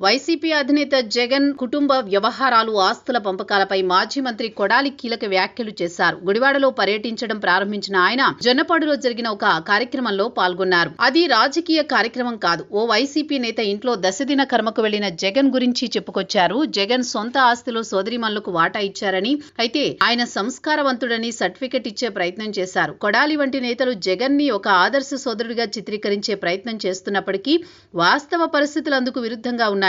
YCP అధినేత జగన్ కుటుంబ వ్యవహారాలు, ఆస్తుల పంపకాలపై మాజీ మంత్రి కొడాలి కీలక వ్యాఖ్యలు చేశారు. గుడివాడలో పర్యటించడం ప్రారంభించిన ఆయన జొన్నపాడులో జరిగిన ఒక కార్యక్రమంలో పాల్గొన్నారు. అది రాజకీయ కార్యక్రమం కాదు. ఓ వైసీపీ నేత ఇంట్లో దశదిన కర్మకు వెళ్లిన జగన్ గురించి చెప్పుకొచ్చారు. జగన్ సొంత ఆస్తిలో సోదరీమణులకు వాటా ఇచ్చారని, అయితే ఆయన సంస్కారవంతుడని సర్టిఫికెట్ ఇచ్చే ప్రయత్నం చేశారు. కొడాలి వంటి నేతలు జగన్ ని ఒక ఆదర్శ సోదరుడిగా చిత్రీకరించే ప్రయత్నం చేస్తున్నప్పటికీ వాస్తవ పరిస్థితులు అందుకు విరుద్ధంగా ఉన్నాయి.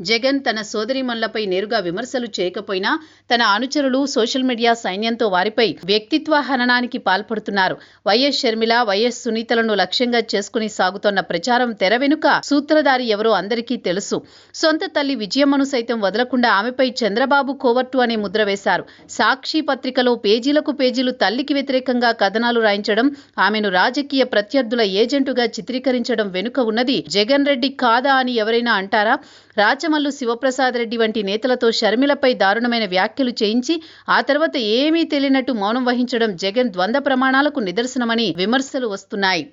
జగన్ తన సోదరీమణులపై నేరుగా విమర్శలు చేయకపోయినా తన అనుచరులు సోషల్ మీడియా సైన్యంతో వారిపై వ్యక్తిత్వ హననానికి పాల్పడుతున్నారు. వైఎస్ షర్మిల, వైఎస్ సునీతలను లక్ష్యంగా చేసుకుని సాగుతోన్న ప్రచారం తెర వెనుక సూత్రధారి ఎవరో అందరికీ తెలుసు. సొంత తల్లి విజయమ్మను సైతం వదలకుండా ఆమెపై చంద్రబాబు కోవర్టు అనే ముద్ర వేశారు. సాక్షి పత్రికలో పేజీలకు పేజీలు తల్లికి వ్యతిరేకంగా కథనాలు రాయించడం, ఆమెను రాజకీయ ప్రత్యర్థుల ఏజెంటుగా చిత్రీకరించడం వెనుక ఉన్నది జగన్ రెడ్డి కాదా అని ఎవరైనా అంటారా? రాచమల్లు శివప్రసాద్ రెడ్డి వంటి నేతలతో షర్మిలపై దారుణమైన వ్యాఖ్యలు చేయించి ఆ తర్వాత ఏమీ తెలియనట్టు మౌనం వహించడం జగన్ ద్వంద్వ ప్రమాణాలకు నిదర్శనమని విమర్శలు వస్తున్నాయి.